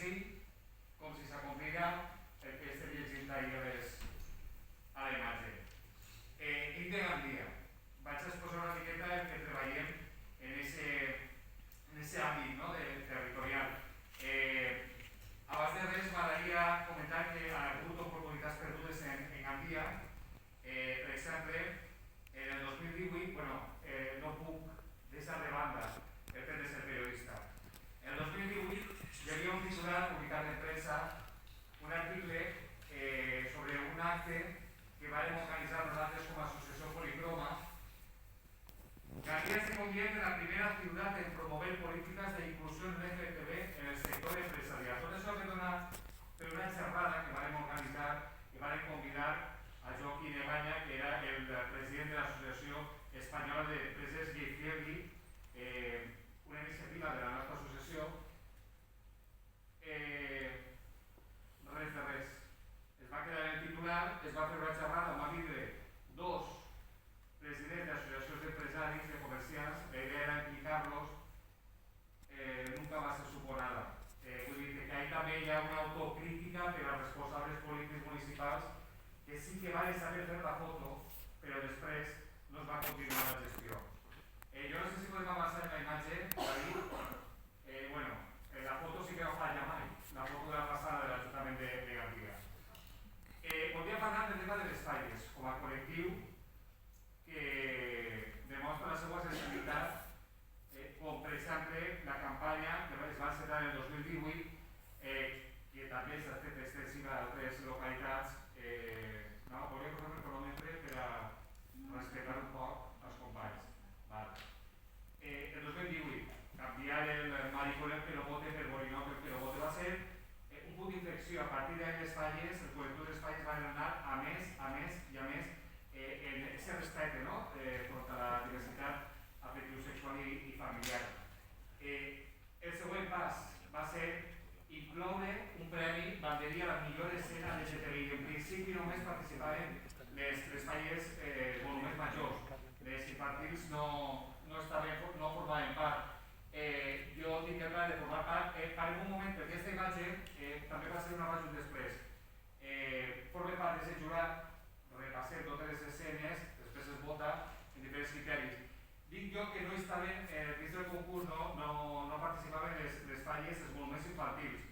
senzill com si s'acompliga el que estem llegint ahir a la imatge. Dic de Gandia. Vaig exposar una miqueta el que treballem en aquest àmbit territorial. Abans de res m'agradaria comentar que ha hagut oportunitats perdudes en Gandia. Per exemple, en el 2018, no puc deixar de banda el fet de ser periodista. En el 2018 hi havia un titular publicat en premsa, un article sobre un acte que vam organitzar nosaltres com a Asociació Policroma. Gandia se convierte en la primera ciudad en promover políticas de inclusión LGTB en el sector empresarial. Tot això ve per una xerrada que vam organitzar i vam convidar a Joaquín Egaña, que era el president de l'Associació Espanyola d'Empreses Gay Friendly, una iniciativa de la nostra associació. Res de res. Es va quedar en el titular, es va fer una xerrada, va vindre dos presidents d'associacions d'empresaris, de comerciants. La idea era implicar-los, nunca va ser suponada. Vull dir que ahí també hi ha una autocrítica per als responsables polítics municipals que sí que van saber fer la foto, però després no es va continuar la gestió. Jo no sé si podem avançar en la imatge, la foto sí que no falla mai, la foto de la passada de l'Ajuntament de Gandia. Voldria parlar del tema de les falles, com a col·lectiu que demostra la seva sensibilitat, com per exemple la campanya que es va encetar en el 2018, que també s'ha fet extensiva a altres localitats. Volia posar el cronòmetre per a respectar un poc els companys. El 2018, canviar el Maricolet Perobote per Borinoc Perobote va ser un punt d'inflexió. A partir d'ahí les falles, el col·lectiu de les falles van anar a més en aquest respecte contra la diversitat afectivo-sexual i familiar. El següent pas va ser incloure un premi banderí a la millor escena LGTBI. En principi només participaven les falles volumens majors. Les infantils no formaven part. Jo tinc el pla de formar part. Parem un moment, perquè aquesta imatge també va ser una abans i un després. Forma part d'aquest jurat, repassem totes les escenes, després es vota en diferents criteris. Dic jo que no estaven, dins del concurs no participaven les falles, els monuments infantils.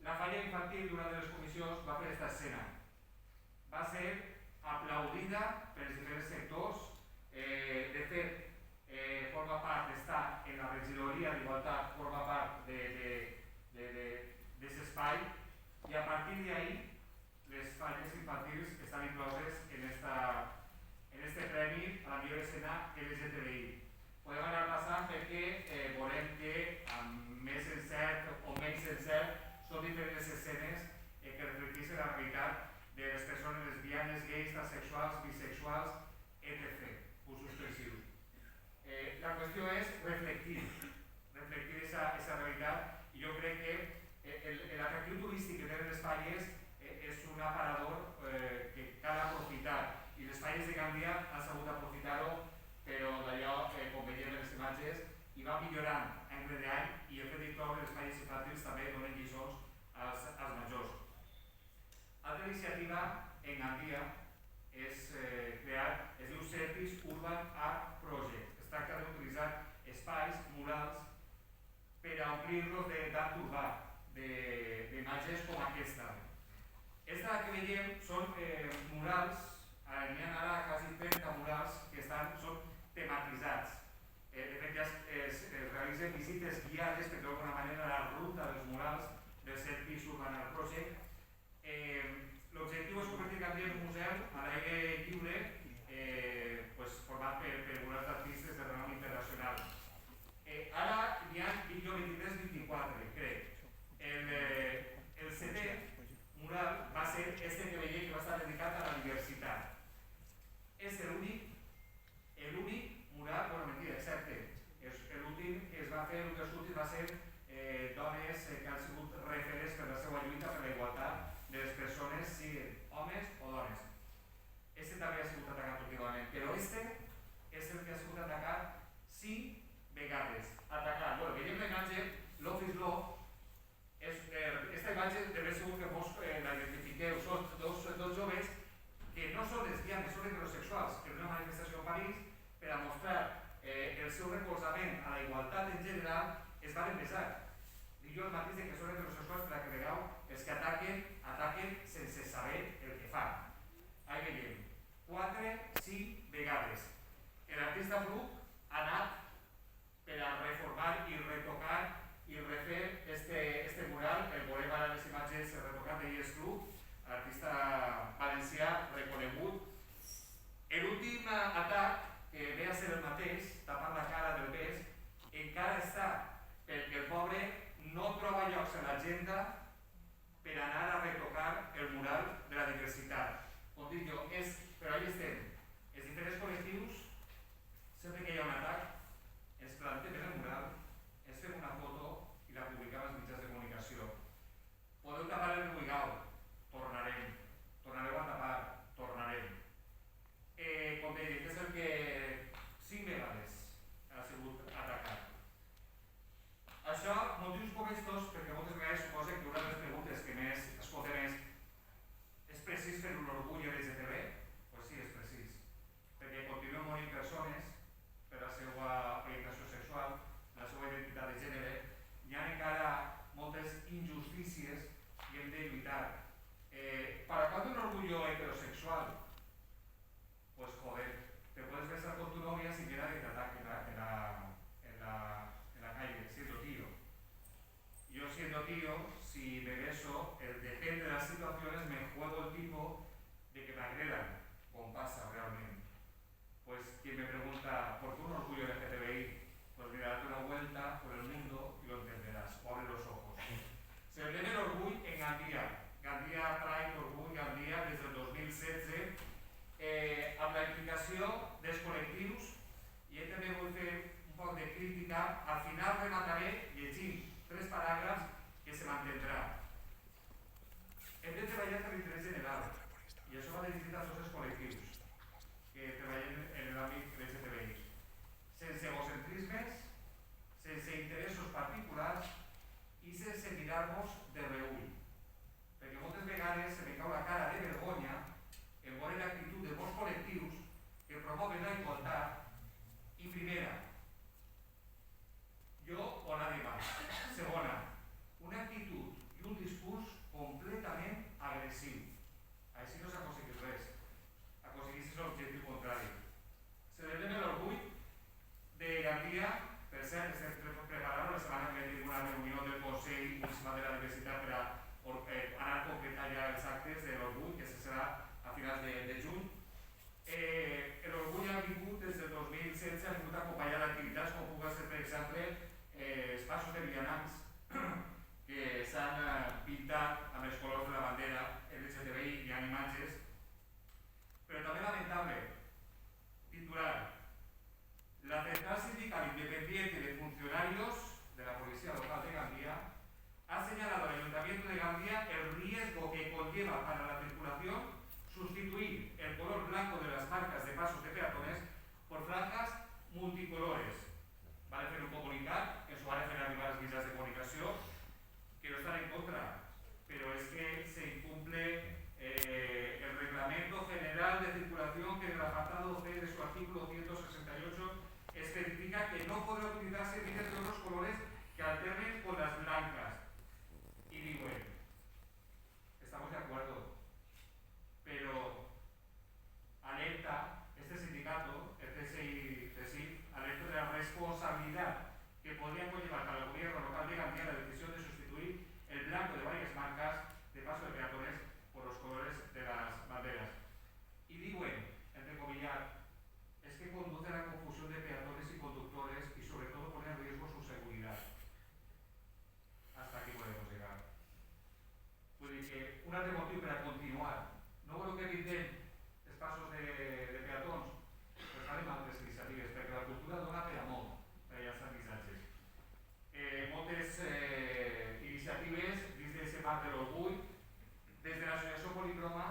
La falla infantil d'una de les comissions va fer aquesta escena. Va ser aplaudida pels diferents sectors. De fet, forma part, està en la regidoria d'Igualtat, forma part d'aquest espai, i a partir d'ahí les falles infantils estan incloses en este premi a la millor escena LGTBI. Podem anar passant perquè veurem que amb més encert o menys encert són diferents escenes que reflecteixen la realitat de les persones lesbianes, gais, transexuals, bisexuals, etc. Punts suspensius. La qüestió és reflectir aquesta realitat, i jo crec que l'atractiu turístic que tenen les falles és un aparador que cal aprofitar, i les falles de Gandia han sabut aprofitar-ho, però d'allò, com veiem en les imatges, i va millorant any rere any, i el fet d'incloure les falles infantils també donen lliçons als majors. Altra iniciativa en Gandia és diu Certis Urban Art Project. Es tracta d'utilitzar espais murals per a omplir-los d'art urbà, d'imatges com aquesta. Esta que veiem són murals, n'hi ha ara quasi 30 murals que són tematitzats. De fet, ja es realitzen visites guiades, per d'alguna manera, a la ruta dels murals del Certis Urban Art Project. L'objectiu és convertir Gandia en un museu a l'aire lliure, format per murals d'artistes de renom internacional. Ara n'hi ha 23-24, crec. El setè mural va ser este que veiem, que va estar dedicat a la diversitat. És l'únic mural, mentida, excepte l'últim que es va fer, un dels últims va ser artista valencià reconegut. L'últim atac, que ve a ser el mateix, tapant la cara del pes, encara està, perquè el pobre no troba llocs en l'agenda per anar a retocar el mural de la diversitat. Com dic jo, però ahí estem. Els diferents col·lectius, sempre que hi ha un atac, ens plantem el mural, ens fem una foto i la publicam als mitjans de comunicació. Podeu tapar el Buigau, tornarem. Tornareu a tapar, tornarem. Com he dit, és el que 5 vegades ha sigut atacat. Això, motius com estos, perquè moltes vegades suposa que una de les preguntes que més es poden és precís fer l'orgull LGTB? Doncs sí, és precís. Perquè continuen morint persones per la seva orientació sexual, la seva identitat de gènere, hi ha encara moltes injustícies i hem de lluitar. ¿Para cuándo un orgullo heterosexual? Pues joder, te puedes besar con tu novia sin que nadie te ataque en la calle, siendo tío. Yo siendo tío, si me beso, depende de las situaciones, me juego el tipo de que me agredan, como pasa realmente. Pues quien me pregunta, ¿por qué un orgullo LGTBI? Pues mira, date una vuelta por el mundo y lo entenderás, o abre los ojos. Celebrem l'orgull en Gandia. Gandia Pride, Orgull Gandia, des del 2016, amb la implicació dels col·lectius, i jo també vull fer un poc de crítica. Al final remataré llegint 3 paràgrafs que se m'entendrà. Hem de treballar per l'interès general, i això va dirigit a tots els col·lectius que treballen en l'àmbit LGTBI. Sense egocentrismes, sense interessos particulars i sense mirar-nos de reüll. Perquè moltes vegades se me cau la cara de vergonya en veure l'actitud de molts col·lectius que promouen la igualtat i, primera, jo o nadie más. Segona, una actitud i un discurs completament agressiu. Així no s'aconsegueix res. Aconsegueixes l'objectiu contrari. Celebrem l'orgull de Gandia. Per cert, estem preparant la setmana que ve una reunió del Consell Municipal de la Diversitat per anar a concretar ja els actes de l'orgull, que serà a finals de juny. L'orgull ha vingut des del 2016, ha vingut acompanyat d'activitats com pugui ser, per exemple, els passos de vianants que s'han pintat amb els colors de la bandera LGTBI, hi ha imatges, però també lamentable, titular: la Central Sindical Independiente de Funcionarios de la Policía Local de Gandia ha señalado al Ayuntamiento de Gandia el riesgo que conlleva para la circulación sustituir el color blanco de las marcas de pasos de peatones por franjas multicolores. Van a hacer un comunicat, que s'ho van a fer arribar als mitjans de comunicació, que no están en contra, pero es que se incumple el Reglamento General de Circulación, que en el apartado C de su artículo 168 especifica que no podrá utilizarse líneas de otros colores que alternen con las blancas. Y digo, estamos de acuerdo, pero alerta este sindicato, el CSI, alerta de la responsabilidad que podría conllevar para el gobierno local de Gandia la decisión de sustituir el blanco de varias marcas de paso de peatones por los colores de las banderas. Y digo, entrecomillar, es que conduce a la confusión de peatones y conductores y sobre todo pone en riesgo su seguridad. Hasta aquí podemos llegar. Vull dir que un altre motiu per a continuar. No voleu que vindrem els passos de peatons? Pues farem altres iniciatives, perquè la cultura dona per a molt, per a llançar missatges. Moltes iniciatives dins d'aquest marc de l'orgull, des de l'associació Policroma,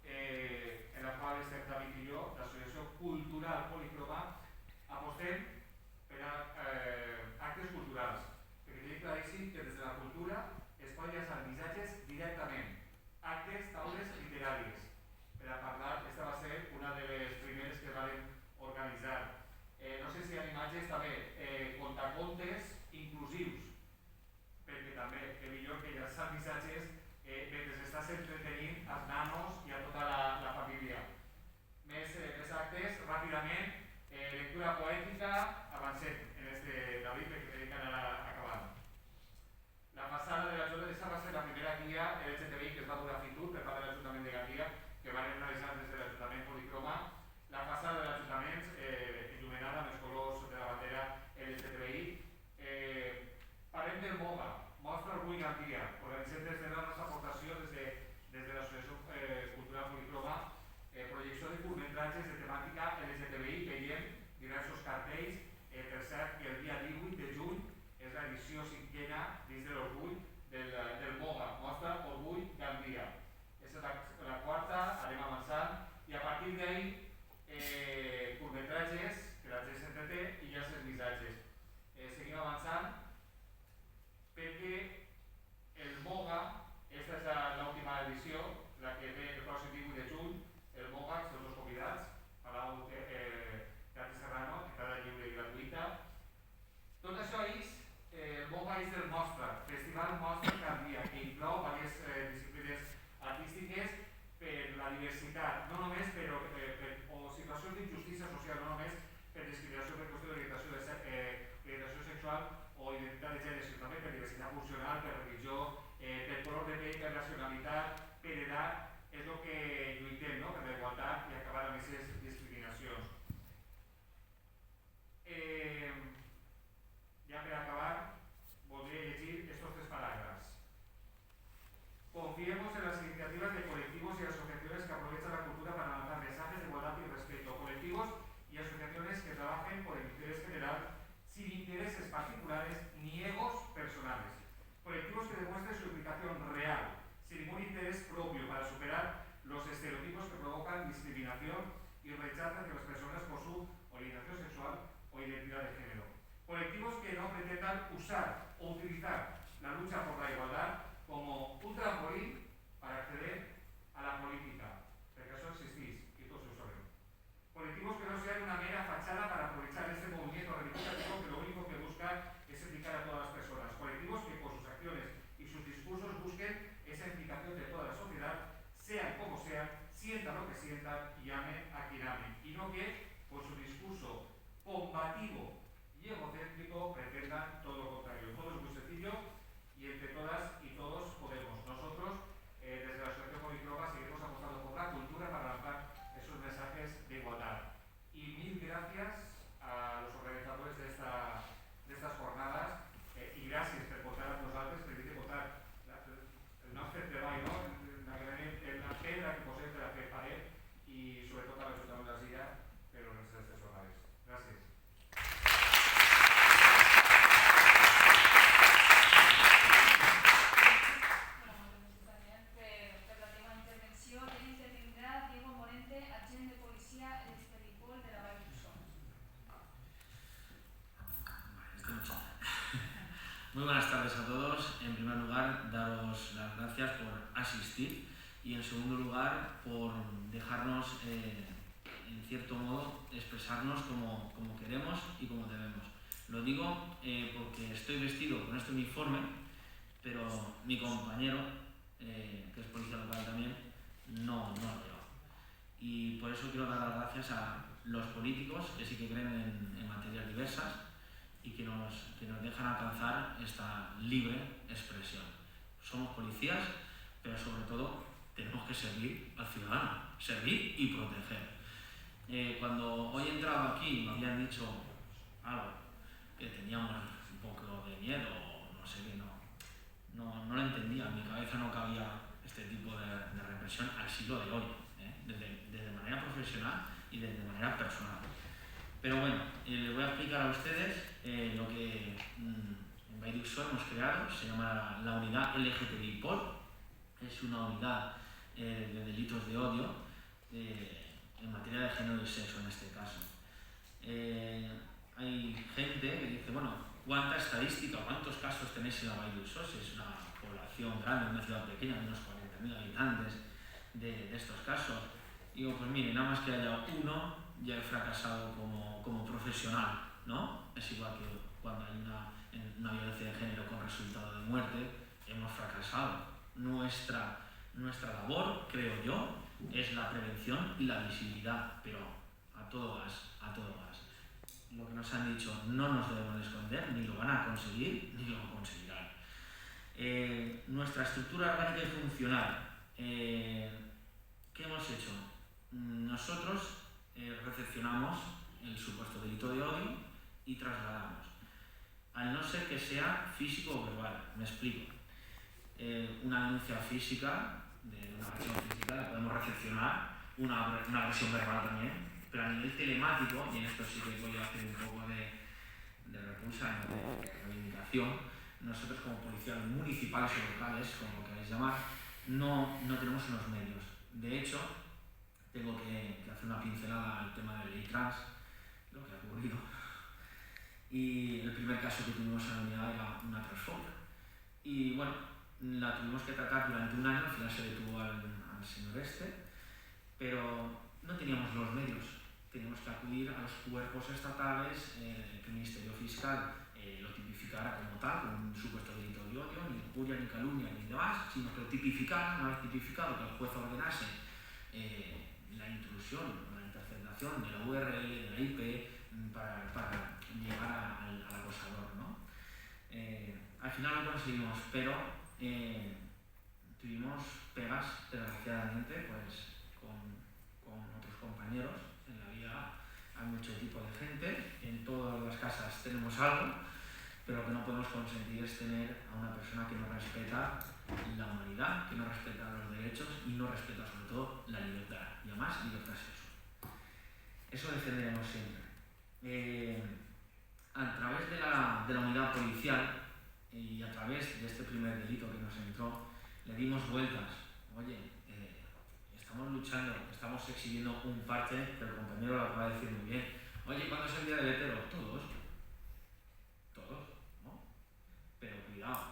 en la qual estem David i jo, l'associació cultural Policroma, apostem per a actes culturals, perquè tenim claríssim que des de la cultura es poden llançar missatges directament, actes, taules literàries, per a parlar. Aquesta va ser una de les primeres que vam organitzar. No sé si hi ha imatges també, contacontes inclusius, perquè també és millor que llançar missatges mentre estàs entretenint els nanos i a tota la família. Més actes, ràpidament, lectura poètica, avancem en este David, perquè tenim que anar acabant. La passada de la jornada va ser la primera guia LGTBI que es va donar a Fitur per part de l'Ajuntament Gandía. Organitzem des de la nostra aportació des de l'Associació Cultural Policroma projecció de curtmetratges de temàtica LGTBI. Veiem diversos cartells. Per cert, que el dia 18 de juny és l'edició 5a dins de l'orgull del MOGA, Mostra Orgull Gandia. És la quarta, anem avançant, i a partir d'ahí curtmetratges que la gent s'entreté i ja els missatges. Seguim avançant perquè el MOGA, aquesta és l'última edició, la que ve el pròxim 18 de juny, el MOGA, els dos convidats, Palau Teatre Serrano, entrada lliure i gratuïta. Tot això és, el MOGA és del Mostra, Festival Mostra Gandia, que inclou diverses disciplines artístiques per la diversitat, no només o situacions d'injustícia social, no només per discriminació per qüestió d'orientació sexual o identitat de gènere, sinó també per diversitat funcional, per religió, per color de pell, per nacionalitat, per edat. És el que lluitem, no?, per la igualtat i acabar amb aquestes discriminacions. Ya per acabar, voldré llegir estos 3 paràgrafs. Confiemos en las iniciativas de colectivos y asociaciones que aprovechan la cultura para lanzar mensajes de igualdad y respeto. Colectivos y asociaciones que trabajen por el interés general sin intereses particulares ni egos personales. Colectivos que demuestren su implicación real, sin ningún interés propio, para superar los estereotipos que provocan discriminación y rechazo hacia las personas por su orientación sexual o identidad de género. Colectivos que no pretendan usar o utilizar la lucha por la igualdad como un trampolín para acceder a la política, perquè això existís y todos lo sabemos. Colectivos que no sean una mera fachada para aprovechar este movimiento reivindicativo que lo único que busca es implicar a todas las personas. Colectivos que con sus acciones y sus discursos busquen esa implicación de toda la sociedad, sean como sean, sientan lo que sientan y amen a quien amen. Y no que, por su discurso combativo y egocéntrico, pretendan todo lo contrario. Todo es muy sencillo y entre todas y todos podemos. Nosotros, desde la Asociación Policroma, seguiremos apostando por la cultura para lanzar esos mensajes de igualdad. Y mil gracias a los organizadores de estas jornadas y gracias por votar a nosaltres, per votar el nostre treball, no? la pedra que posem per a fer paret i sobretot a l'Ajuntament de Silla per organitzar aquestes jornades. Gràcies. Muy buenas tardes a todos. En primer lugar, daros las gracias por asistir y en segundo lugar por dejarnos, en cierto modo, expresarnos como queremos y como debemos. Lo digo porque estoy vestido con este uniforme, pero mi compañero, que es policía local también, no lo lleva. Y por eso quiero dar las gracias a los políticos que sí que creen en materias diversas y que nos dejan alcanzar esta libre expresión. Somos policías, pero sobre todo tenemos que servir al ciudadano, servir y proteger. Cuando hoy he entrado aquí me habían dicho algo que teníamos un poco de miedo, no sé qué, no lo entendía, en mi cabeza no cabía este tipo de represión al siglo de hoy, desde manera profesional y desde manera personal. Pero bueno, les voy a explicar a ustedes lo que en Valldiso hemos creado. Se llama la unidad LGTBI-POL. Es una unidad de delitos de odio en materia de género y sexo en este caso. Hay gente que dice, bueno, ¿cuánta estadística, cuántos casos tenéis en la Valldiso? Es una población grande, una ciudad pequeña, de unos 40.000 habitantes de estos casos. Digo, pues mire, nada más que haya uno, ya he fracasado como profesional, ¿no? Es igual que cuando hay una violencia de género con resultado de muerte, hemos fracasado. Nuestra labor, creo yo, es la prevención y la visibilidad, pero a todo gas. Lo que nos han dicho no nos debemos de esconder, ni lo van a conseguir, ni lo conseguirán. Nuestra estructura orgánica y funcional, ¿qué hemos hecho? Nosotros recepcionamos el supuesto delito de odio y trasladamos, al no ser que sea físico o verbal. Me explico. una denuncia física, de una agresión física, la podemos recepcionar, una agresión verbal también, pero a nivel telemático, y en esto sí que voy a hacer un poco de repulsa, de reivindicación, nosotros como policías municipales o locales, como lo queráis llamar, no tenemos unos medios. De hecho, tengo que hacer una pincelada al tema de ley trans, lo que ha ocurrido. Y el primer caso que tuvimos en la unidad era una transfobia. Y bueno, la tuvimos que tratar durante un año, al final se detuvo al señor este, pero no teníamos los medios. Teníamos que acudir a los cuerpos estatales, que el Ministerio Fiscal lo tipificara como tal, como un supuesto delito de odio, ni injuria, ni calumnia, ni demás, sino que lo tipificara, una vez tipificado, que el juez ordenase la intrusión o la interceptación de la URL, de la IP, para llegar al acosador, ¿no? Al final lo conseguimos, pero tuvimos pegas, desgraciadamente, pues con otros compañeros. En la vida hay mucho tipo de gente, en todas las casas tenemos algo, pero lo que no podemos consentir es tener a una persona que no respeta la humanidad, que no respeta los derechos y no respeta sobre todo la libertad, y además libertad sexual. Eso defenderemos siempre. A través de la unidad policial y a través de este primer delito que nos entró, le dimos vueltas. Oye, estamos luchando, estamos exhibiendo un parche, que el compañero lo acaba de decir muy bien. Oye, ¿cuándo es el día del hetero? Todos, ¿no? Pero cuidado,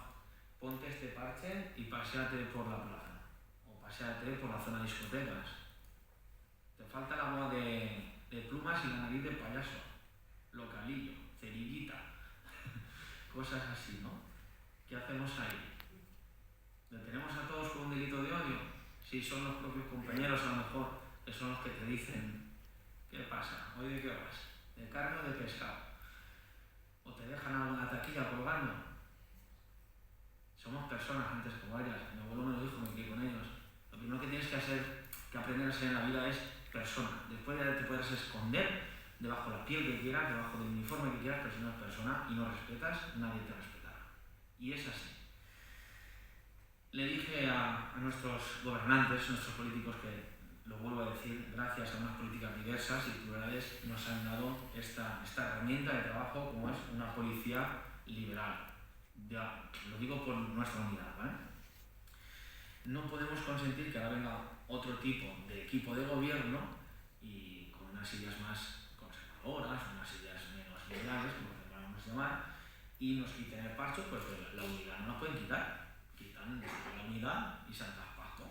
ponte este parche y paséate por la plaza, o paséate por la zona de discotecas. Te falta la moda de plumas y la nariz de payaso, localillo, cerillita, cosas así, ¿no? ¿Qué hacemos ahí? ¿Detenemos a todos por un delito de odio? Si son los propios compañeros, a lo mejor, que son los que te dicen, ¿qué pasa? ¿Hoy de qué vas? ¿De carne o de pescado? ¿O te dejan alguna taquilla colgando? Somos personas antes que varias. Mi abuelo me lo dijo, me quedé con ellos. Lo primero que tienes que aprender a ser en la vida es persona. Después ya te puedes esconder debajo de la piel que quieras, debajo del uniforme que quieras, pero si no es persona y no respetas, nadie te respetará. Y es así. Le dije a nuestros gobernantes, nuestros políticos, que, lo vuelvo a decir, gracias a unas políticas diversas y plurales, nos han dado esta herramienta de trabajo como es una policía liberal. Ya, lo digo por nuestra unidad, ¿vale? No podemos consentir que ahora venga otro tipo de equipo de gobierno y con unas ideas más conservadoras, unas ideas menos liberales, como lo vamos a llamar, y nos quiten el parche, pues la unidad no nos pueden quitar. Quitan la unidad y se han traspasto,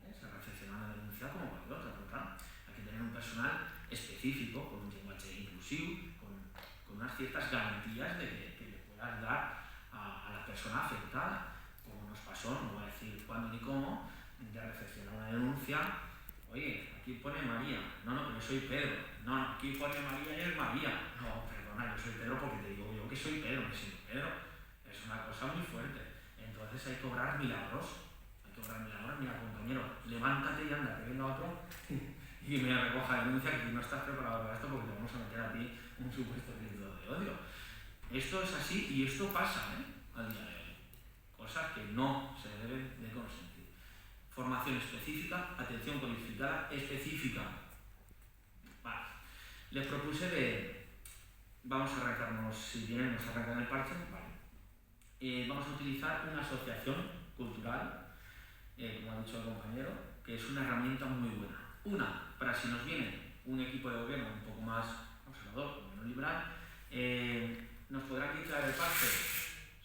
¿vale? Se recepciona la denuncia como cualquier otra, pero claro, hay que tener un personal específico, con un lenguaje inclusivo, con unas ciertas garantías de que le puedas dar a la persona afectada, como nos pasó, no voy a decir cuándo ni cómo, de recepcionar una denuncia. Oye, aquí pone María, no, pero soy Pedro, no, aquí pone María y es María, no, perdona, yo soy Pedro porque te digo yo que soy Pedro, que soy Pedro, es una cosa muy fuerte. Entonces hay que obrar milagros, mira compañero, levántate y anda, que venga otro y me recoja la denuncia, que no estás preparado para esto porque te vamos a meter a ti un supuesto delito de odio. Esto es así y esto pasa, al día de hoy. Cosas que no se deben de consentir. Formación específica, atención cualificada específica. Vale. Les propuse vamos a arrancarnos, si bien nos arrancan el parche, vale. Vamos a utilizar una asociación cultural, como ha dicho el compañero, que es una herramienta muy buena. Una, para si nos viene un equipo de gobierno un poco más conservador, o menos liberal, ¿nos podrán quitar el parche?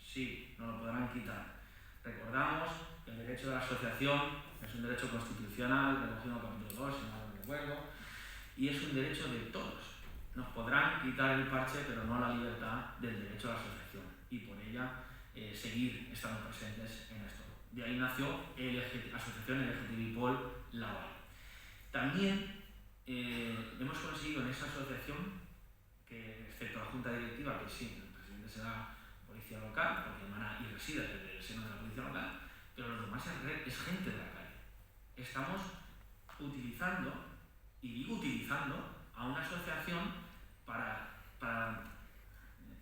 Sí, nos lo podrán quitar. Recordamos que el derecho de la asociación es un derecho constitucional, recogido en el capítulo 2, si no me recuerdo, y es un derecho de todos. Nos podrán quitar el parche, pero no la libertad del derecho a la asociación, y por ella seguir estando presentes en esto. De ahí nació Asociación LGTBI Laval. También hemos conseguido en esa asociación, que excepto la junta directiva, que sí, el presidente será policía local, porque emana y reside desde el seno de la policía local, pero los demás es gente de la calle. Estamos utilizando, y digo utilizando, a una asociación para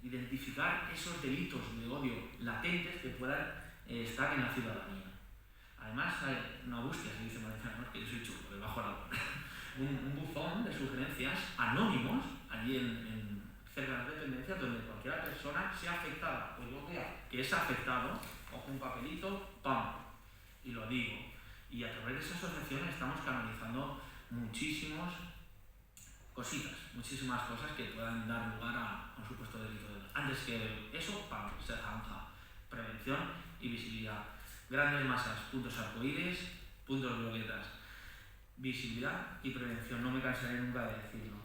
identificar esos delitos de odio latentes que puedan estar en la ciudadanía. Además hay una bustia, se dice Mariano, que yo soy chulo, debajo de la un buzón de sugerencias anónimos allí cerca de la dependencia, donde cualquier persona sea afectada o yo vea que es afectado, cojo un papelito, ¡pam! Y lo digo. Y a través de esa asociación estamos canalizando muchísimas cosas que puedan dar lugar a un supuesto delito. Antes que eso, ¡pam!, se zanja. Prevención y visibilidad. Grandes masas, puntos arcoíris, puntos violetas. Visibilidad y prevención, no me cansaré nunca de decirlo.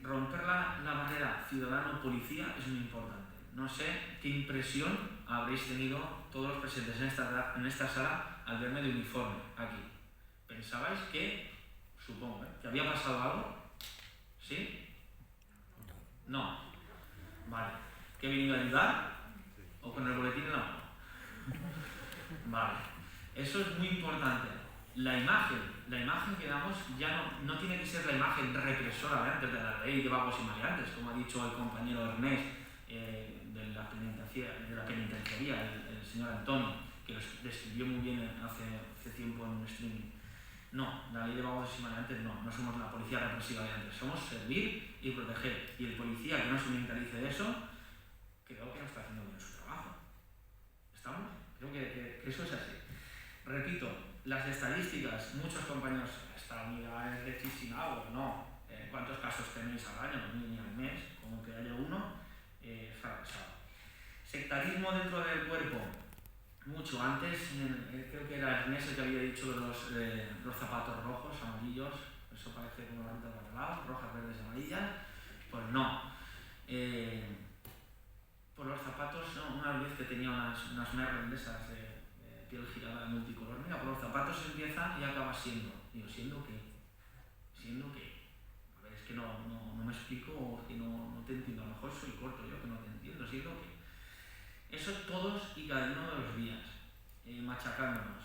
Romper la barrera ciudadano-policía es muy importante. No sé qué impresión habréis tenido todos los presentes en esta sala al verme de uniforme aquí. ¿Pensabais que, supongo, que había pasado algo? ¿Sí? No. Vale. ¿Que he venido a ayudar? ¿O con el boletín en la mano? Vale. Eso es muy importante. La imagen que damos ya no tiene que ser la imagen represora de antes de la ley de vagos y maleantes, como ha dicho el compañero Ernest de la penitenciaría, el señor Antonio, que lo describió muy bien hace tiempo en un streaming. No, la ley de vagos y maleantes no somos la policía represiva de antes, somos servir y proteger. Y el policía que no se mentalice de eso, creo que no está haciendo bien su trabajo. ¿Estamos? Creo que eso es así. Repito, las estadísticas, muchos compañeros, esta unidad es de Chisinau, no. ¿Cuántos casos tenéis al año? Ni al mes, como que haya uno, fracasado. Sectarismo dentro del cuerpo. Mucho antes, creo que era Ernest el que había dicho los zapatos rojos, amarillos, eso parece como la ruta de lado, rojas, verdes, amarillas. Pues no. Por los zapatos, ¿no? Una vez que tenía unas merlas de esas de piel girada multicolor, mira, por los zapatos empieza y acaba siendo. Digo, ¿siendo qué? ¿Siendo qué? A ver, es que no me explico o es que no te entiendo. A lo mejor soy corto yo que no te entiendo. ¿Siendo qué? Eso todos y cada uno de los días, machacándonos.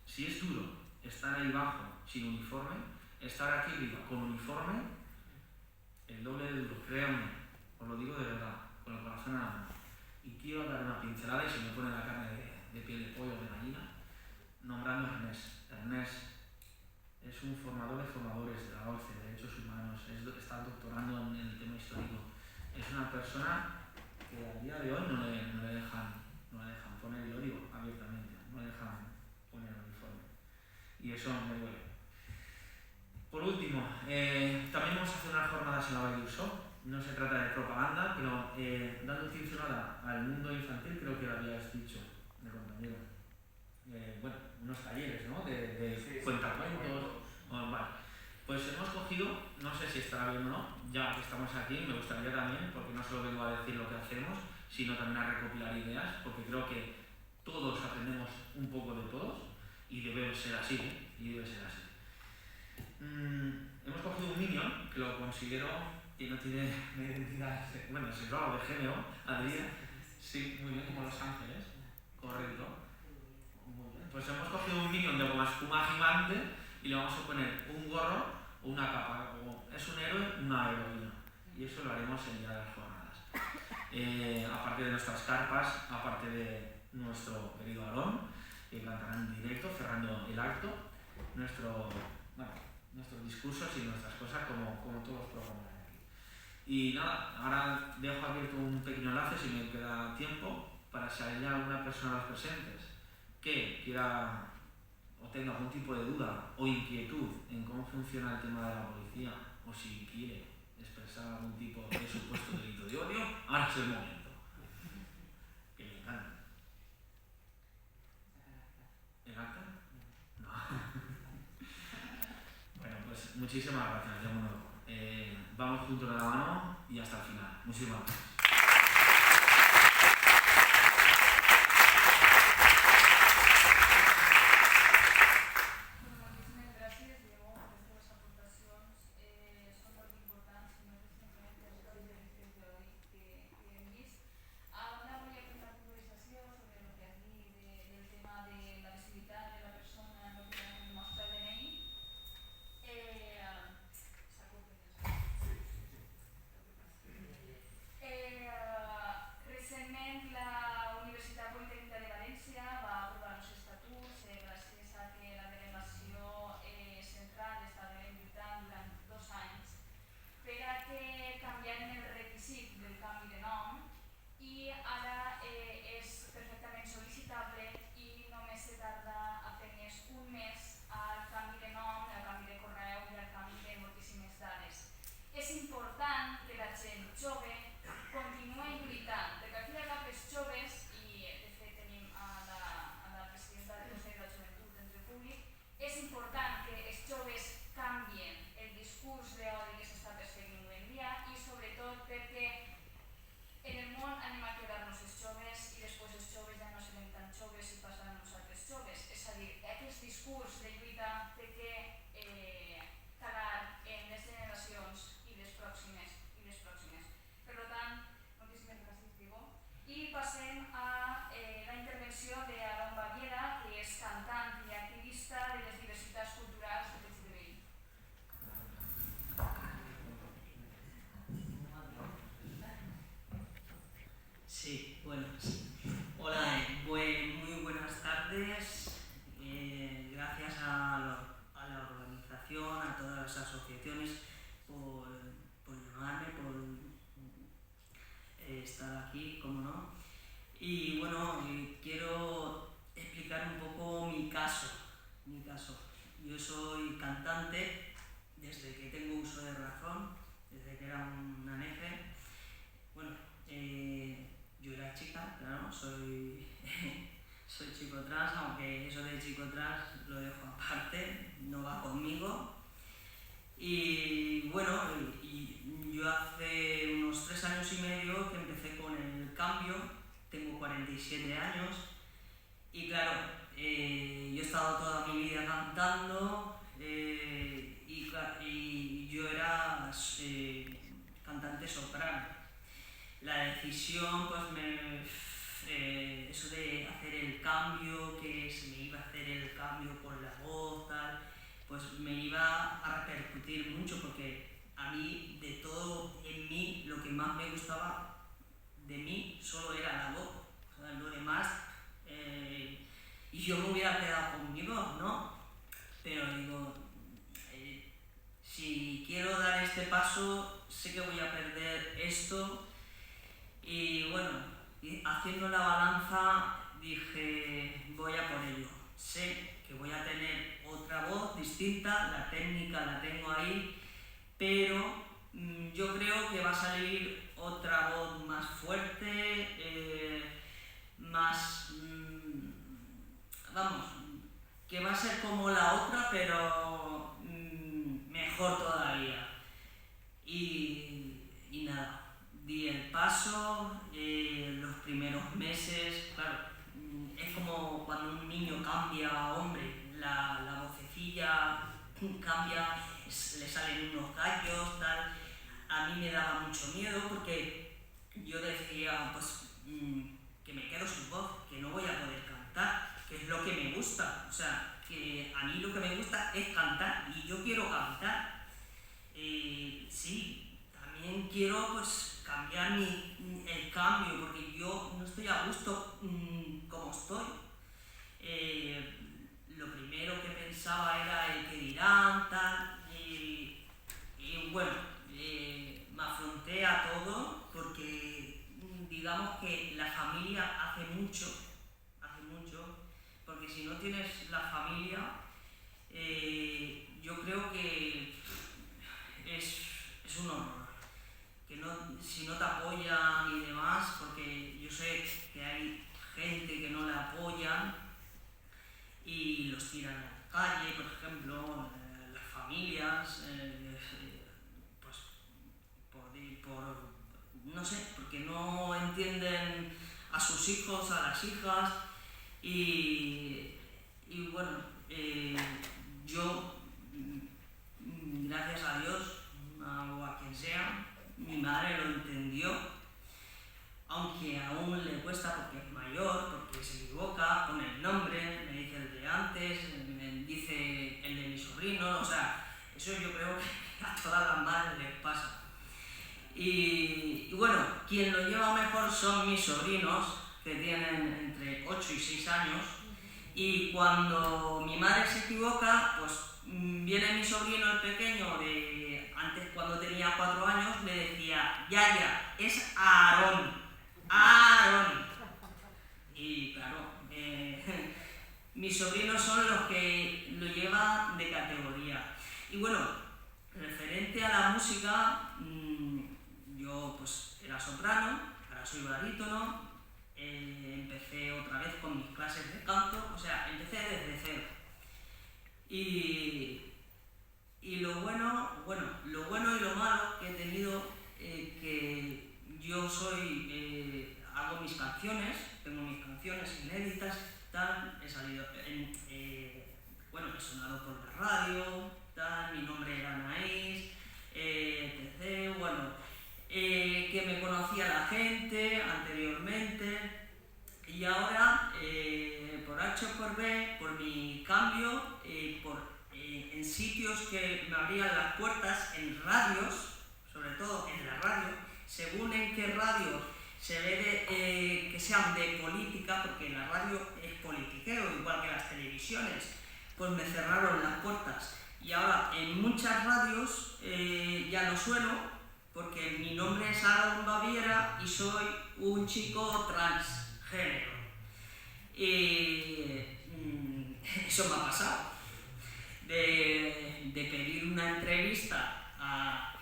Si es duro estar ahí abajo sin uniforme, estar aquí arriba con uniforme, el doble de duro, créanme, os lo digo de verdad, con el corazón en la mano. Y quiero dar una pincelada y se me pone la carne de piel de pollo o de gallina, nombrando a Ernest. Ernest es un formador de formadores de la OCE, de Derechos Humanos, está doctorando en el tema histórico. Es una persona que a día de hoy no le dejan poner, y lo digo abiertamente, no le dejan poner el uniforme. Y eso me duele. Por último, también vamos a hacer unas jornadas en la Vall d'Uixó. No se trata de propaganda, pero dando cincelada al mundo infantil, creo que lo habías dicho, de compañero. Bueno, unos talleres, ¿no? De cuentacuentos. Vale. Pues hemos cogido, no sé si estará bien o no, ya que estamos aquí, me gustaría también, porque no solo vengo a decir lo que hacemos, sino también a recopilar ideas, porque creo que todos aprendemos un poco de todos y debe ser así, hemos cogido un Minion, que lo considero que no tiene una identidad, bueno, sexual o de género, Adrián, sí, muy bien, como Los Ángeles, correcto. Muy bien. Pues hemos cogido un Minion de goma espuma gigante y le vamos a poner un gorro o una capa, o es un héroe, una heroína, y eso lo haremos el día de las jornadas. Aparte de nuestras carpas, aparte de nuestro querido Aarón, que cantará en directo, cerrando el acto, nuestros discursos y nuestras cosas como todos los programas de aquí. Y nada, ahora dejo abierto un pequeño enlace, si me queda tiempo, para si hay alguna persona de los presentes que quiera o tenga algún tipo de duda o inquietud en cómo funciona el tema de la policía, o si quiere expresar algún tipo de supuesto delito de odio, ahora es el momento. Que me encanta. ¿El acta? No. Bueno, pues muchísimas gracias, de nuevo. Vamos juntos de la mano y hasta el final. Muchísimas gracias. discurs de lluita té que calar en les generacions i les pròximes. Per tant, moltíssimes gràcies, Diego. I passem a la intervenció d'Aaron Baviera, que és cantant i activista de les diversitats culturals LGTBI. Sí, bueno, hola, muy buenas tardes. Gracias a la organización, a todas las asociaciones por llamarme, por estar aquí, como no. Y bueno, quiero explicar un poco mi caso. Yo soy cantante desde que tengo uso de razón, desde que era una nefe. Bueno, yo era chica, claro, soy chico trans, aunque eso de chico trans lo dejo aparte, no va conmigo. Y bueno, yo hace unos 3 años y medio que empecé con el cambio, tengo 47 años y claro, yo he estado toda mi vida cantando y yo era cantante soprano. La decisión, pues eso de hacer el cambio, que se me iba a hacer el cambio con la voz, tal, pues me iba a repercutir mucho porque a mí, de todo en mí, lo que más me gustaba de mí solo era la voz. O sea, lo demás, y yo me hubiera quedado con mi voz, ¿no? Pero digo, si quiero dar este paso, sé que voy a perder esto. Y bueno, haciendo la balanza dije, voy a por ello. Sé que voy a tener otra voz distinta, la técnica la tengo ahí, pero yo creo que va a salir otra voz más fuerte, vamos, que va a ser como la otra, pero mejor todavía. Y nada. Di el paso, los primeros meses, claro, es como cuando un niño cambia a hombre, la vocecilla cambia, le salen unos gallos, tal. A mí me daba mucho miedo porque yo decía, pues, que me quedo sin voz, que no voy a poder cantar, que es lo que me gusta, o sea, que a mí lo que me gusta es cantar y yo quiero cantar. Sí, también quiero, pues, cambiar el cambio, porque yo no estoy a gusto como estoy. Lo primero que pensaba era el que dirán, tal, y bueno, me afronté a todo porque digamos que la familia hace mucho, porque si no tienes la familia, yo creo que es un horror. Si no te apoyan y demás, porque yo sé que hay gente que no le apoyan y los tiran a la calle, por ejemplo, las familias, pues no sé, porque no entienden a sus hijos, a las hijas y bueno, yo, gracias a Dios o a quien sea, mi madre lo entendió, aunque aún le cuesta porque es mayor, porque se equivoca con el nombre, me dice el de antes, me dice el de mi sobrino, o sea, eso yo creo que a todas las madres les pasa. Y bueno, quien lo lleva mejor son mis sobrinos, que tienen entre 8 y 6 años, y cuando mi madre se equivoca, pues viene mi sobrino el pequeño de antes, cuando tenía 4 años, le decía, Yaya, es Aarón. Y claro, mis sobrinos son los que lo llevan de categoría. Y bueno, referente a la música, yo pues era soprano, ahora soy barítono, empecé otra vez con mis clases de canto, o sea, empecé desde cero. Y lo bueno y lo malo que he tenido, que yo hago mis canciones, tengo mis canciones inéditas, tal, he salido bueno, he sonado por la radio, tal, mi nombre era Anaís, etc. Bueno, que me conocía la gente anteriormente y ahora, por H o por B, por mi cambio, en sitios que me abrían las puertas, en radios, sobre todo en la radio, según en qué radio se ve que sean de política, porque la radio es politiqueo, igual que las televisiones, pues me cerraron las puertas. Y ahora en muchas radios ya no sueno, porque mi nombre es Aaron Baviera y soy un chico transgénero. Eso me ha pasado. De pedir una entrevista a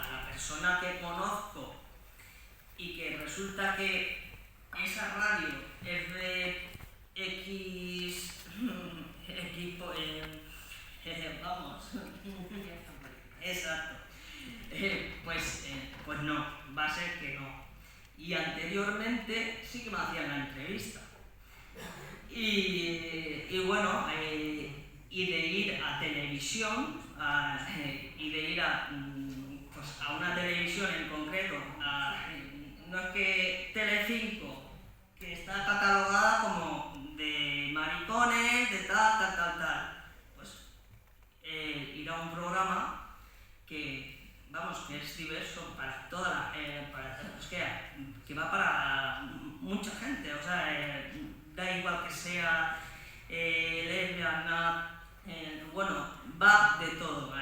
la persona que conozco y que resulta que esa radio es de X equipo, vamos, exacto, pues no, va a ser que no. Y anteriormente sí que me hacían la entrevista. Y bueno, y de ir a televisión, y de ir a una televisión en concreto, no es que Telecinco, que está catalogada como de maricones, de tal, pues ir a un programa que, vamos, que es diverso para toda que va para mucha gente, o sea, da igual que sea lesbiana, bueno, va de todo.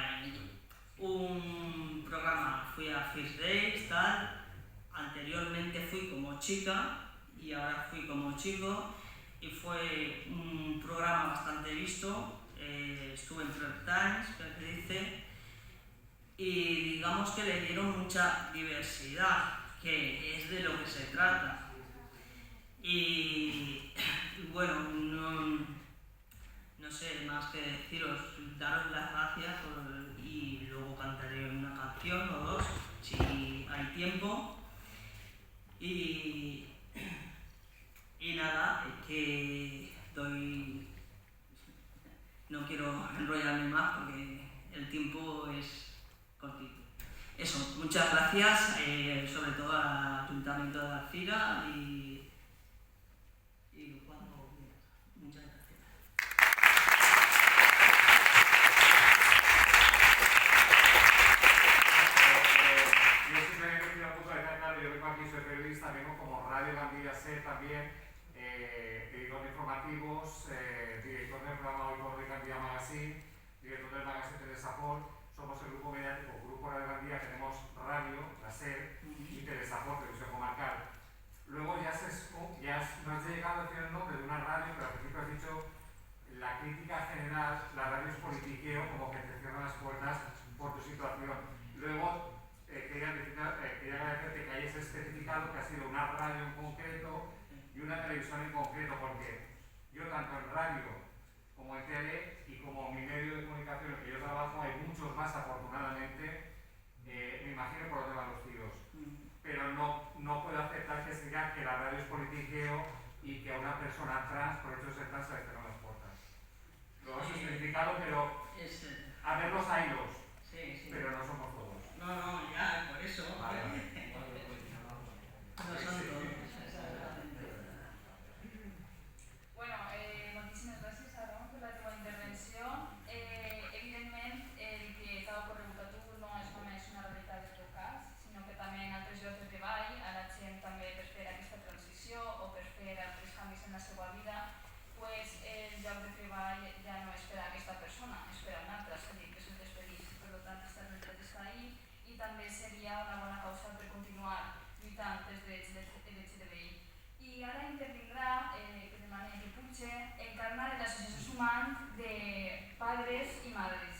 Un programa, fui a First Days, tal, anteriormente fui como chica y ahora fui como chico y fue un programa bastante visto, estuve en Third Times, que se dice, y digamos que le dieron mucha diversidad, que es de lo que se trata. Y bueno, no sé más que deciros, daros las gracias y luego cantaré una canción o dos si hay tiempo. Y nada, que no quiero enrollarme más porque el tiempo es cortito. Eso, muchas gracias, sobre todo al Ayuntamiento de Alcira y cuando quieras. Muchas gracias. Yo simplemente quiero puntualizar, claro, yo vengo aquí, soy periodista, vengo como Radio Gandía C también, editor de informativos, director del programa Hoy por Hoy Gandía Magazine, director del magazine Teresa Ford. Somos el grupo mediático, Grupo Radio Gandía, tenemos radio, la SER, y Teresa Ford, televisión comarcal. Luego ya no has llegado a decir el nombre de una radio, pero al principio has dicho la crítica general, la radio es politiqueo, como que te cierran las puertas por tu situación. Luego quería agradecerte que hayas especificado que ha sido una radio en concreto y una televisión en concreto, porque yo tanto en radio como en tele y como mi medio de comunicación en el que yo trabajo, hay muchos más afortunadamente, me imagino por dónde van los tiros. Pero no puedo aceptar que se diga que la radio es politiqueo y que a una persona trans, por hecho de ser trans, se le cierran las puertas. Lo has especificado, pero a ver los hilos, sí. Pero no somos todos. No, ya, por eso. Vale. No son todos. Bueno, moltíssimes gràcies, Aaron, per la teva intervenció. Evidentment, el que t'ha ocorregut a tu no és només una realitat del teu cas, sinó que també en altres llocs de treball, a la gent també per fer aquesta transició o per fer altres canvis en la seva vida, pues el lloc de treball ja no és per a aquesta persona, és per a una altra, és a dir, que se'l despedís. Per tant, aquesta realitat està ahí i també seria una bona causa per continuar lluitant pels drets LGTBI. I ara intervindrà, que demane que puge, Encarna de l'Associació Sumant de Padres i Madres.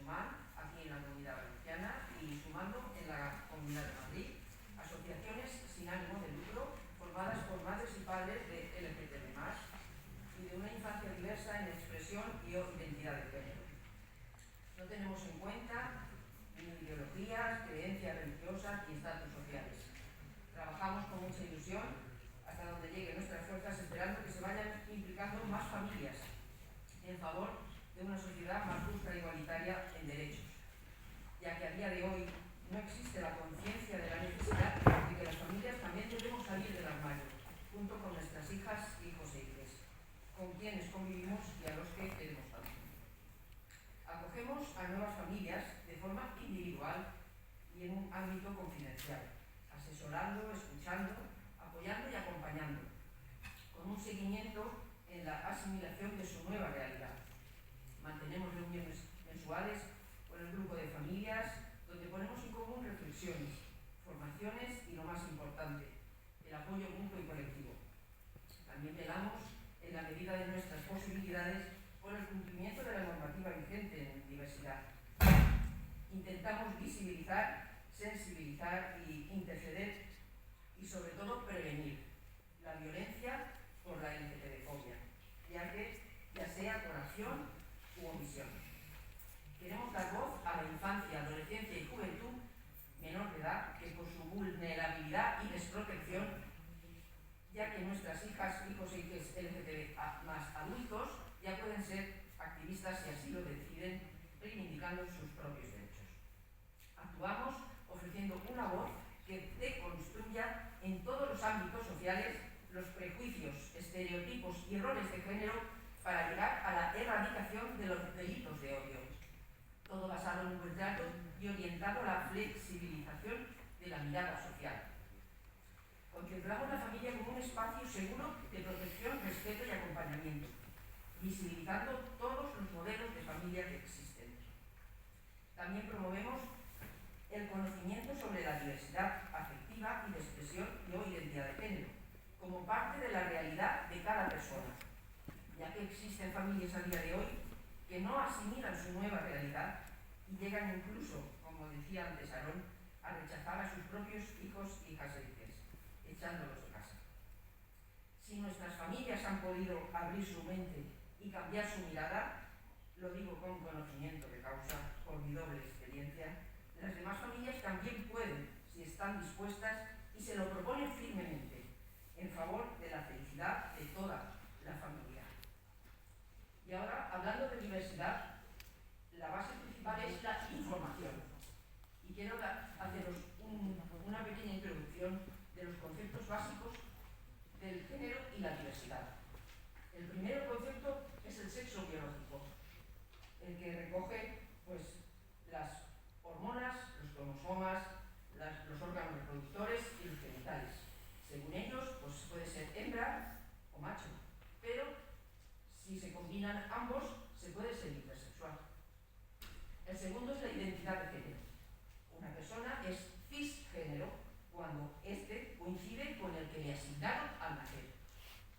SUMAN, aquí en la Comunidad Valenciana, y Sumando en la Comunidad de Madrid, asociaciones sin ánimo de lucro formadas por madres y padres de LGTB+, y de una infancia diversa en expresión y o identidad de género. No tenemos en cuenta ni ideologías, creencias religiosas ni estatus sociales. Trabajamos con mucha ilusión hasta donde lleguen nuestras fuerzas, esperando que se vayan implicando más familias en favor de una sociedad más justa e igualitaria en derechos, ya que a día de hoy no existe la conciencia de la necesidad de que las familias también debemos salir del armario, junto con nuestras hijas, hijos e hijas, con quienes convivimos y a los que queremos tanto. Acogemos a nuevas familias de forma individual y en un ámbito confidencial, asesorando, escuchando, apoyando y acompañando, con un seguimiento en la asimilación de su nueva realidad. Mantenemos reuniones mensuales con el grupo de familias, donde ponemos en común reflexiones, formaciones y, lo más importante, el apoyo mutuo y colectivo. También velamos, en la medida de nuestras posibilidades, por el cumplimiento de la normativa vigente en diversidad. Intentamos visibilizar, sensibilizar y interceder y, sobre todo, prevenir la violencia por la LGTB-fobia, ya sea por acción u omisión. Queremos dar voz a la infancia, adolescencia y juventud menor de edad, que por su vulnerabilidad y desprotección, ya que nuestras hijas, hijos e hijas LGTB más adultos ya pueden ser activistas si así lo deciden, reivindicando sus propios derechos. Actuamos ofreciendo una voz que deconstruya en todos los ámbitos sociales los prejuicios, estereotipos y roles de género para llegar a la erradicación de los delitos de odio. Todo basado en un buen trato y orientado a la flexibilización de la mirada social. Contemplamos la familia como un espacio seguro de protección, respeto y acompañamiento, visibilizando todos los modelos de familia que existen. También promovemos el conocimiento sobre la diversidad afectiva y de expresión y o identidad de género, como parte de la realidad de cada persona, ya que existen familias a día de hoy que no asimilan su nueva realidad y llegan incluso, como decía antes Aarón, a rechazar a sus propios hijos, hijas e hijas, echándolos de casa. Si nuestras familias han podido abrir su mente y cambiar su mirada, lo digo con conocimiento de causa, por mi doble experiencia, las demás familias también pueden, si están dispuestas y se lo proponen firmemente, en favor de la felicidad de toda la familia. Y ahora, hablando de diversidad, la base principal es la información. Y quiero haceros una pequeña introducción de los conceptos básicos del género y la diversidad. El primer concepto es el sexo biológico, el que recoge pues, las hormonas, los cromosomas, los órganos reproductores y los genitales. Según ellos, pues puede ser hembra o macho, pero si se combinan ambos, se puede ser intersexual. El segundo es la identidad de género. Una persona es cisgénero cuando éste coincide con el que le asignaron al nacer.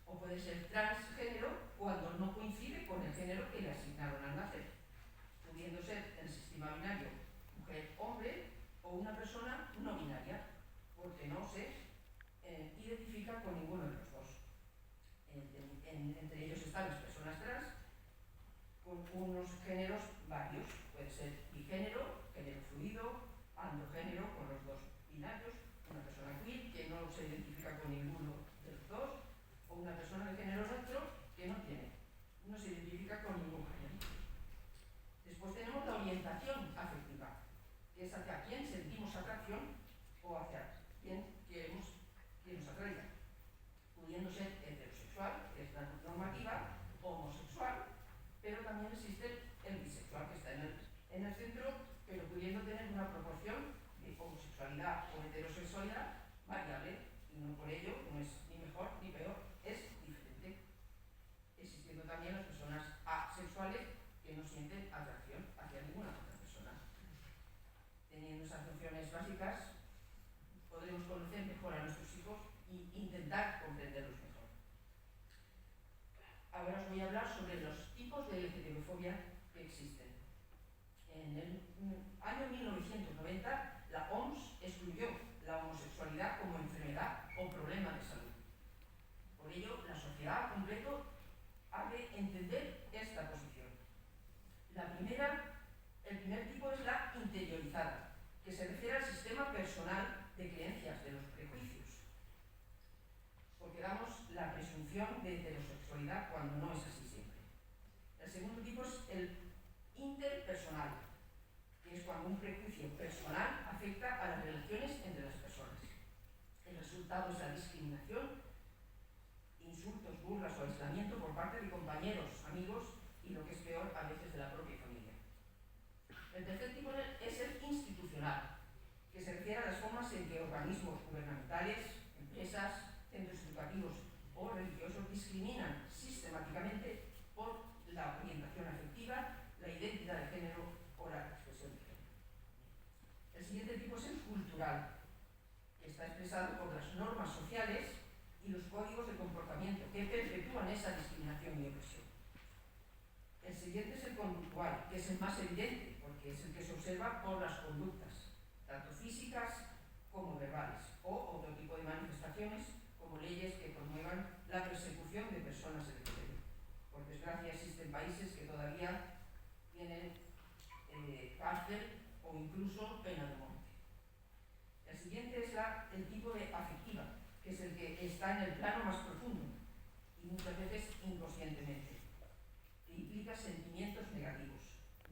O puede ser transgénero cuando no coincide con el género que le asignaron al nacer, pudiendo ser el sistema binario mujer-hombre o una persona no binaria, porque no se identifica con ninguno de los dos. Entre ellos están las personas trans, con unos géneros varios, puede ser bigénero, género fluido, androgénero con los dos binarios, una persona queer que no se identifica con ninguno de los dos, o una persona de género neutro que no se identifica con ningún género. Después tenemos la orientación afectiva, que es hacia quién sentimos atracción o hacia quién queremos que nos atraiga, pudiendo ser heterosexual, que es la normativa, homosexual, pero también existe el bisexual, que está en el centro, pero pudiendo tener una proporción de homosexualidad o heterosexualidad variable, y no por ello no es ni mejor ni peor, es diferente. Existiendo también las personas asexuales que no sienten atracción hacia ninguna otra persona. Teniendo esas nociones básicas, podremos conocer mejor a nuestros hijos e intentar comprenderlos mejor. Ahora os voy a hablar sobre los tipos de LGTB-fobia que existen. En El primer tipo es la interiorizada, que se refiere al sistema personal de creencias, de los prejuicios, porque damos la presunción de heterosexualidad cuando no es así siempre. El segundo tipo es el interpersonal, que es cuando un prejuicio personal afecta a las relaciones entre las personas. El resultado es la discriminación, insultos, burlas o aislamiento por parte de compañeros, amigos y, lo que es peor, a veces de la propia familia. El tercer tipo es el institucional, que se refiere a las formas en que organismos gubernamentales, empresas, centros educativos o religiosos discriminan sistemáticamente por la orientación afectiva, la identidad de género o la expresión de género. El siguiente tipo es el cultural, que está expresado por las normas sociales y los códigos de comportamiento que perpetúan esa discriminación y opresión. El siguiente es el conductual, que es el más evidente, porque es el que se observa por las conductas, tanto físicas como verbales, o otro tipo de manifestaciones, como leyes que promuevan la persecución de personas LGTB. Por desgracia, existen países que todavía tienen cárcel o incluso pena de muerte. El siguiente es el tipo de afectiva, que es el que está en el plano más profundo y muchas veces inconscientemente, que implica sentimientos negativos,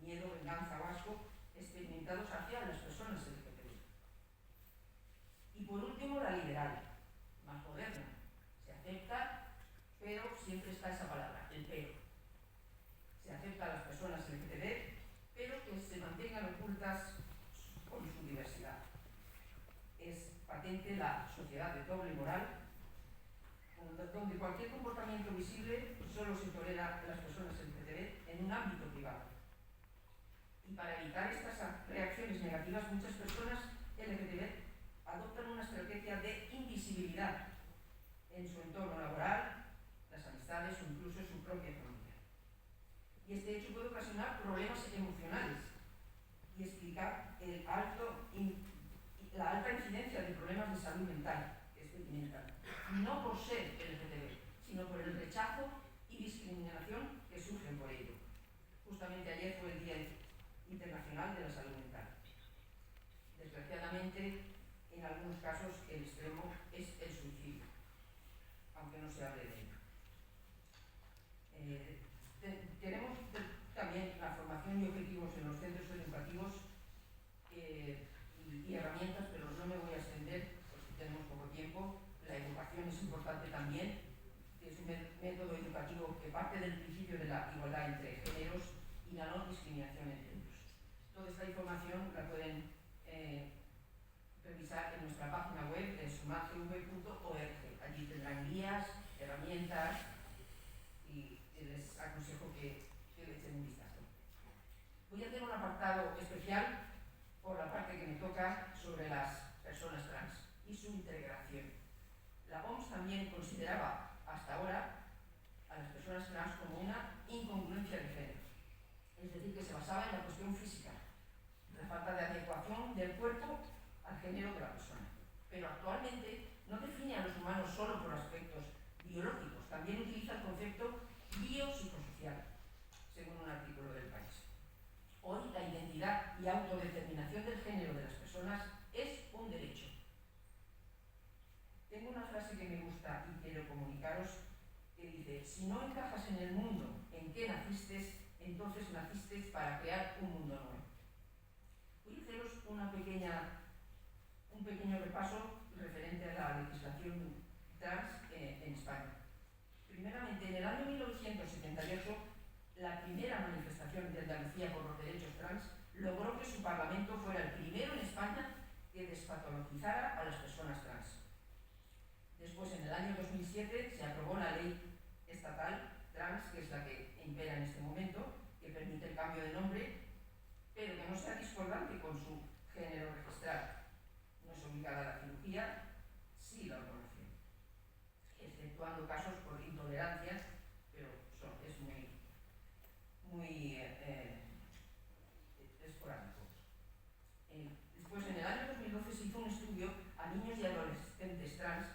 miedo, venganza o asco experimentados hacia las personas LGTB. Y por último, la liberal, más moderna. Se acepta, pero siempre está esa palabra, el pero. Se acepta a las personas LGTB, pero que se mantengan ocultas por su diversidad. Es patente la sociedad de doble moral, donde cualquier comportamiento visible solo se tolera a las personas LGTB en un ámbito privado. Y para evitar estas reacciones negativas, muchas personas LGTB adoptan una estrategia de invisibilidad en su entorno laboral, las amistades o incluso en su propia familia. Y este hecho puede ocasionar problemas emocionales y explicar la alta incidencia de problemas de salud mental, no por ser LGTB, sino por el rechazo y discriminación que sufren por ello. Justamente ayer fue el Día Internacional de la Salud Mental. Desgraciadamente, en algunos casos el extremo es el suicidio, aunque no se hable de ello. Tenemos también la formación y objetivos en los centros educativos y herramientas, pero no me voy a extender porque tenemos poco tiempo. La educación es importante también, que es un método educativo que parte del principio de la igualdad entre géneros y la no discriminación entre ellos. Toda esta información la pueden revisar en nuestra página web de sumatv.org. Allí tendrán guías, herramientas y les aconsejo que le echen un vistazo. Voy a hacer un apartado especial por la parte que me toca sobre las personas trans y su integración. La OMS también consideraba hasta ahora a las personas trans como una incongruencia de género, es decir, que se basaba en la cuestión física, la falta de adecuación del cuerpo al género de la persona. Pero actualmente no define a los humanos solo por aspectos biológicos, también utiliza el concepto biopsicosocial, según un artículo del País. Hoy la identidad y autodeterminación del género de las personas es un derecho. Tengo una frase que me gusta y quiero comunicaros que dice: si no encajas en el mundo en que naciste, entonces naciste para crear un mundo nuevo. Voy a haceros un pequeño repaso referente a la legislación trans en España. Primeramente, en el año 1978, la primera manifestación de Andalucía por los derechos trans logró que su Parlamento fuera el primero en España que despatologizara a las personas trans. Después, en el año 2007, se aprobó la ley estatal trans, que es la que impera en este momento, que permite el cambio de nombre, pero que no sea discordante con su género registrado. No es obligada la cirugía, sí la ordenación, exceptuando casos por intolerancia, pero es muy esporádico. Después, en el año 2012, se hizo un estudio a niños y adolescentes trans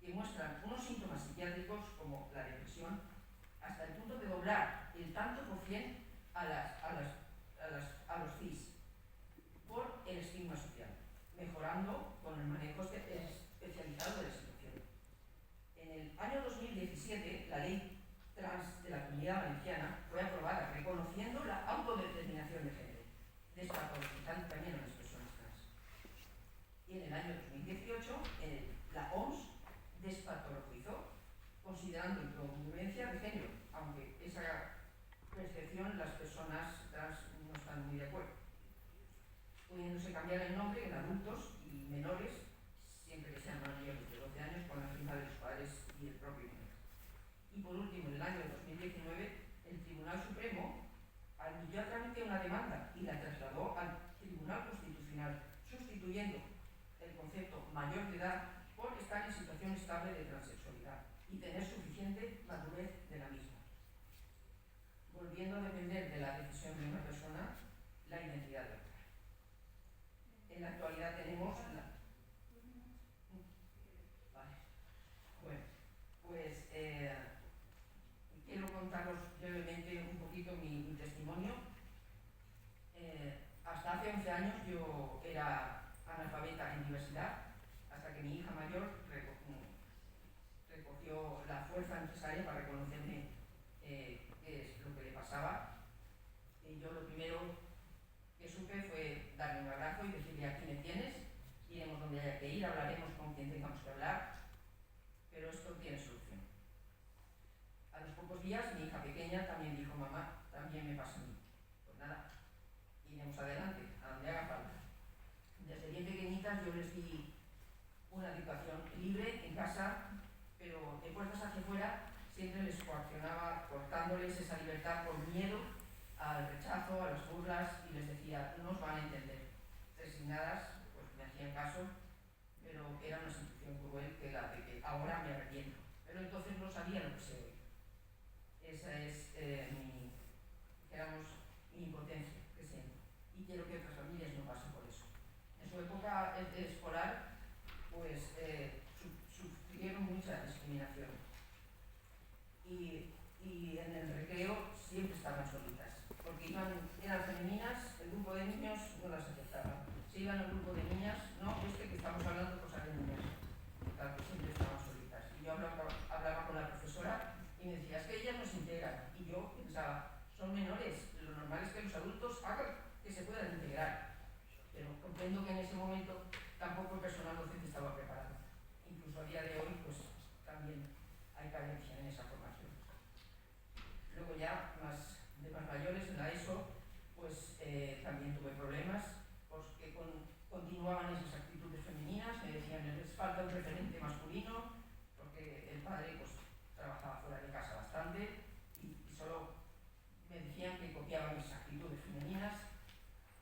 que muestran unos síntomas psiquiátricos como la depresión, hasta el punto de doblar el tanto por cien a los CIS por el estigma social, mejorando con el manejo especializado de la situación. En el año 2017, la ley trans de la Comunidad Valenciana fue aprobada reconociendo la autodeterminación de género, despatologizando también a las personas trans. Y en el año 2018, la OMS despatologizó, considerando incongruencia de género, aunque esa percepción las personas trans no están muy de acuerdo, pudiéndose cambiar el nombre en adultos y menores, siempre que sean mayores de 12 años, con la firma de los padres y el propio menor. Y por último, en el año 2019, el Tribunal Supremo admitió a trámite una demanda y la trasladó al Tribunal Constitucional, sustituyendo el concepto mayor de edad por estar en situación estable de transexualidad y tener suficiente madurez de la misma, volviendo a depender de la decisión de una persona la identidad de otra. En la actualidad tenemos pues quiero contaros brevemente un poquito mi testimonio. Hasta hace 11 años yo era analfabeta en diversidad, hasta que mi hija mayor recogió la fuerza necesaria para reconocerme qué es lo que le pasaba. Y yo lo primero que supe fue darle un abrazo y decirle: aquí me tienes, iremos donde haya que ir, hablaremos con quien tengamos que hablar, pero esto tiene solución. A los pocos días mi hija pequeña también dijo: mamá, también me pasa a mí. Pues nada, iremos adelante, a donde haga falta. Desde bien pequeñitas yo les di una educación libre en casa, pero de puertas hacia afuera siempre les coaccionaba, cortándoles esa libertad por miedo al rechazo, a las burlas, y les decía: no os van a entender. Resignadas, pues me hacían caso, pero era una situación cruel de que ahora me arrepiento. Pero entonces no sabía lo que sé hoy. Esa es mi impotencia que siento. Y quiero que otras familias no pasen por eso. En su época escolar, pues sufrieron mucha discriminación. Y en el recreo siempre estaban solitas, porque eran femeninas, el grupo de niños no las aceptaba. Se iban al grupo de niñas, no, que estamos hablando cosas de niñas. Claro, que siempre estaban solitas. Y yo hablaba con la profesora y me decía: es que ellas no se integran. Y yo pensaba: son menores, lo normal es que los adultos hagan que se puedan integrar. Pero comprendo que en ese momento tampoco el personal docente estaba preparado. Incluso a día de hoy, pues también hay carencia en esa formación. Luego ya, de más mayores, en la ESO, pues también tuve problemas, porque continuaban esas actitudes femeninas, me decían: les falta un referente masculino, porque el padre pues trabajaba fuera de casa bastante y solo me decían que copiaban mis actitudes femeninas,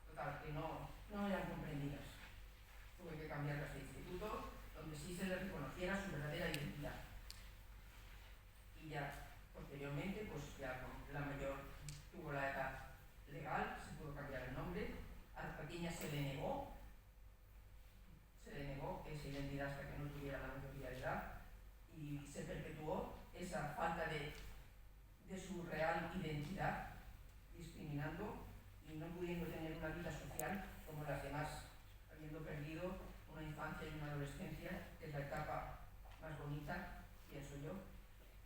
total, que no eran comprendidas. Tuve que cambiarlas de instituto, donde sí se les reconociera su verdadera identidad. Y ya posteriormente, pues ya la mayor tuvo la edad legal, se pudo cambiar el nombre, a la pequeña se le negó esa identidad hasta que no tuviera la mayoría de edad, y se perpetuó esa falta de su real identidad, discriminando y no pudiendo tener una vida social como las demás, habiendo perdido una infancia y una adolescencia, que es la etapa más bonita, pienso yo,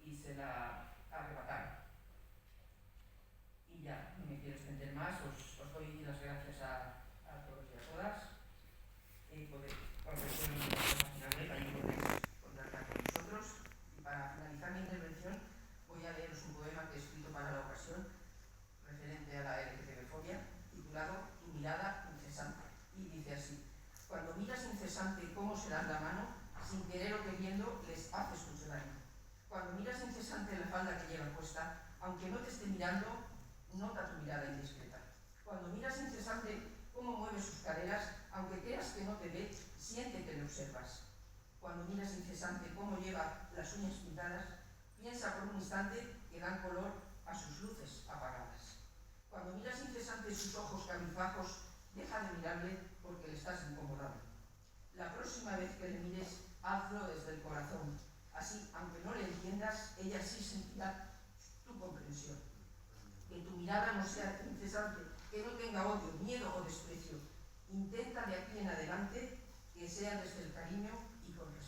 y se la arrebataron. Y ya, no me quiero extender más, os doy las gracias a todos y a todas. Cuando pueden ir a la página web, ahí podéis contactar con nosotros. Y para finalizar mi intervención, voy a leeros un poema que he escrito para la ocasión, referente a la LGTB-fobia, titulado Tu mirada incesante. Y dice así: cuando miras incesante cómo se dan la mano, sin querer o queriendo les haces mucho daño. Cuando miras incesante la falda que lleva puesta, aunque no te esté mirando, nota tu mirada indiscreta. Cuando miras incesante cómo mueve sus caderas, aunque creas que no te ve, siente que le observas. Cuando miras incesante cómo lleva las uñas pintadas, piensa por un instante que dan color a sus luces apagadas. Cuando miras incesante sus ojos cabizbajos, deja de mirarle porque le estás incomodando. La próxima vez que le mires, hazlo desde el corazón. Así, aunque no le entiendas, ella sí sentirá tu comprensión. Que tu mirada no sea incesante, que no tenga odio, miedo o desprecio. Intenta de aquí en adelante que sea desde el cariño y con respeto.